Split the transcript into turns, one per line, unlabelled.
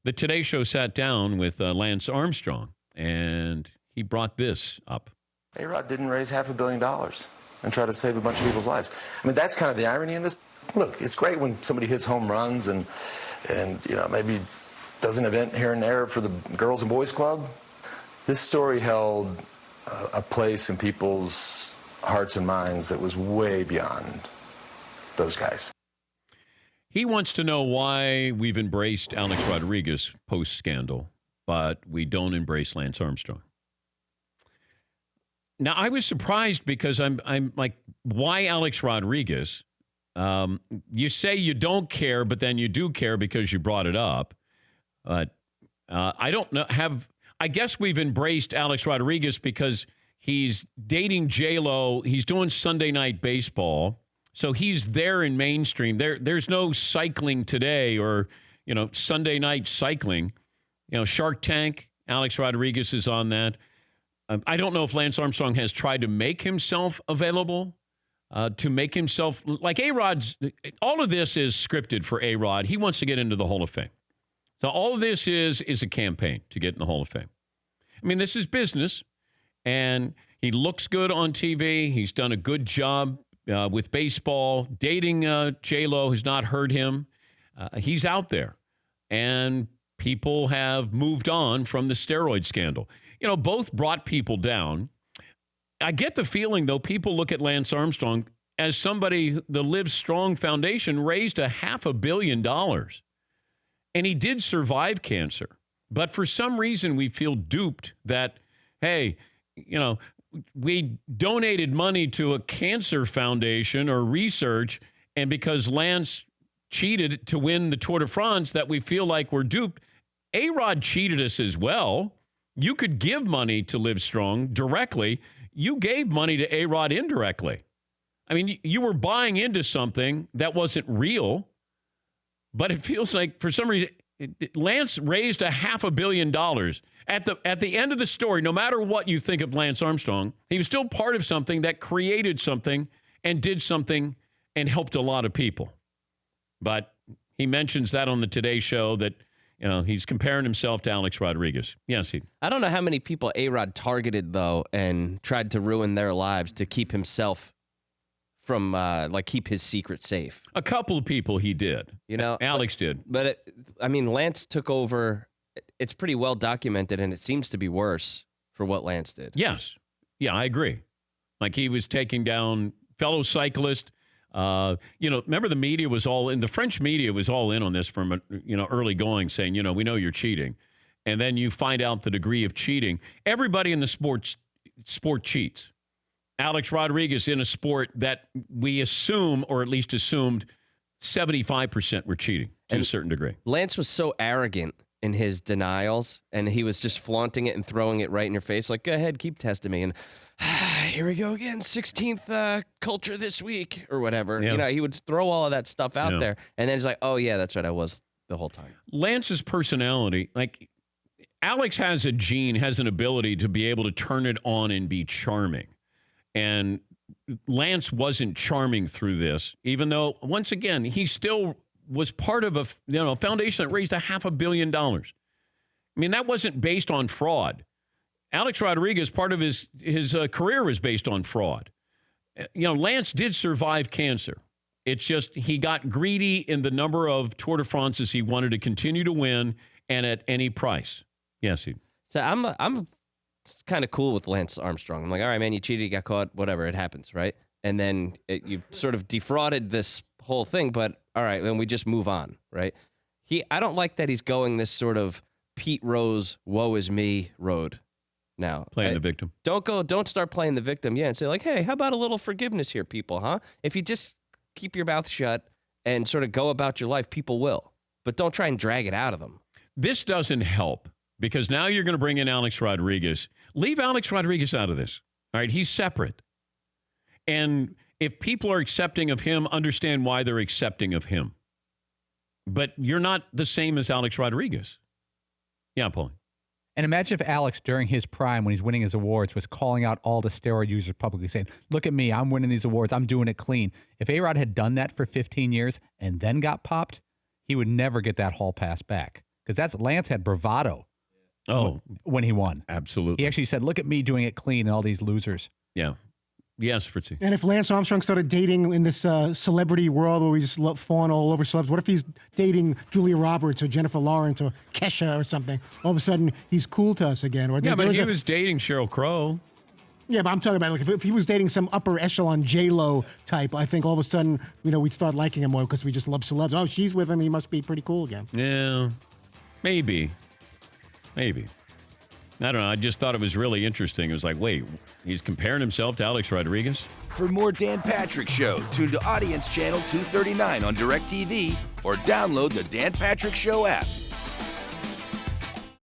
The Today Show sat down with Lance Armstrong, and he brought this up.
ARod didn't raise $500 million and try to save a bunch of people's lives. I mean, that's kind of the irony in this. Look, it's great when somebody hits home runs and maybe does an event here and there for the Girls and Boys Club. This story held a place in people's hearts and minds that was way beyond those guys.
He wants to know why we've embraced Alex Rodriguez post-scandal, but we don't embrace Lance Armstrong. Now, I was surprised because I'm like, why Alex Rodriguez? You say you don't care, but then you do care because you brought it up. But I don't know. I guess we've embraced Alex Rodriguez because he's dating J-Lo. He's doing Sunday Night Baseball. So he's there in mainstream. There's no cycling today or, Sunday night cycling. Shark Tank, Alex Rodriguez is on that. I don't know if Lance Armstrong has tried to make himself available, to make himself like ARod's. All of this is scripted for ARod. He wants to get into the Hall of Fame. So all of this is a campaign to get in the Hall of Fame. I mean, this is business, and he looks good on TV. He's done a good job with baseball. Dating J-Lo has not hurt him. He's out there, and people have moved on from the steroid scandal. Both brought people down. I get the feeling, though, people look at Lance Armstrong as somebody, the Live Strong Foundation raised $500 million. And he did survive cancer. But for some reason, we feel duped that, hey, we donated money to a cancer foundation or research, and because Lance cheated to win the Tour de France, that we feel like we're duped. ARod cheated us as well. You could give money to Live Strong directly. You gave money to ARod indirectly. I mean, you were buying into something that wasn't real, but it feels like for some reason, Lance raised $500 million. At the end of the story, no matter what you think of Lance Armstrong, he was still part of something that created something and did something and helped a lot of people. But he mentions that on the Today Show that, he's comparing himself to Alex Rodriguez. Yes,
I don't know how many people ARod targeted, though, and tried to ruin their lives to keep himself from, keep his secret safe.
A couple of people he did. Alex did.
But, Lance took over. It's pretty well documented, and it seems to be worse for what Lance did.
Yes. Yeah, I agree. Like he was taking down fellow cyclists. Remember the media was all in, the French media was all in on this from, early going, saying, we know you're cheating. And then you find out the degree of cheating. Everybody in the sport cheats. Alex Rodriguez in a sport that we assume, or at least assumed, 75% were cheating to a certain degree.
Lance was so arrogant in his denials, and he was just flaunting it and throwing it right in your face. Like, go ahead, keep testing me. And here we go again, 16th culture this week or whatever.
Yeah.
He would throw all of that stuff out there. And then he's like, oh, yeah, that's right, I was the whole time.
Lance's personality, like Alex has a gene, has an ability to be able to turn it on and be charming. And Lance wasn't charming through this, even though, once again, he still was part of a foundation that raised $500 million. I mean, that wasn't based on fraud. Alex Rodriguez, part of his career was based on fraud. Lance did survive cancer. It's just he got greedy in the number of Tour de France's he wanted to continue to win, and at any price. Yes, he.
So I'm kind of cool with Lance Armstrong. I'm like, all right, man, you cheated, you got caught, whatever, it happens, right? And then you sort of defrauded this whole thing, but all right, then we just move on, right? I don't like that he's going this sort of Pete Rose, woe is me road now.
Playing the victim.
Don't start playing the victim, and say like, hey, how about a little forgiveness here, people, huh? If you just keep your mouth shut and sort of go about your life, people will. But don't try and drag it out of them.
This doesn't help because now you're going to bring in Alex Rodriguez. Leave Alex Rodriguez out of this. All right, he's separate. And if people are accepting of him, understand why they're accepting of him. But you're not the same as Alex Rodriguez. Yeah, Paul.
And imagine if Alex, during his prime, when he's winning his awards, was calling out all the steroid users publicly, saying, look at me, I'm winning these awards, I'm doing it clean. If ARod had done that for 15 years and then got popped, he would never get that hall pass back. Because Lance had bravado when he won.
Absolutely.
He actually said, look at me doing it clean and all these losers.
Yeah. Yes, Fritzy.
And if Lance Armstrong started dating in this celebrity world where we just fawn all over celebs, what if he's dating Julia Roberts or Jennifer Lawrence or Kesha or something? All of a sudden, he's cool to us again. Or
Yeah, but he was dating Sheryl Crow.
Yeah, but I'm talking about, like, if he was dating some upper echelon J-Lo type, I think all of a sudden, we'd start liking him more because we just love celebs. Oh, she's with him. He must be pretty cool again.
Yeah, maybe. I don't know. I just thought it was really interesting. It was like, wait, he's comparing himself to Alex Rodriguez?
For more Dan Patrick Show, tune to Audience Channel 239 on DirecTV or download the Dan Patrick Show app.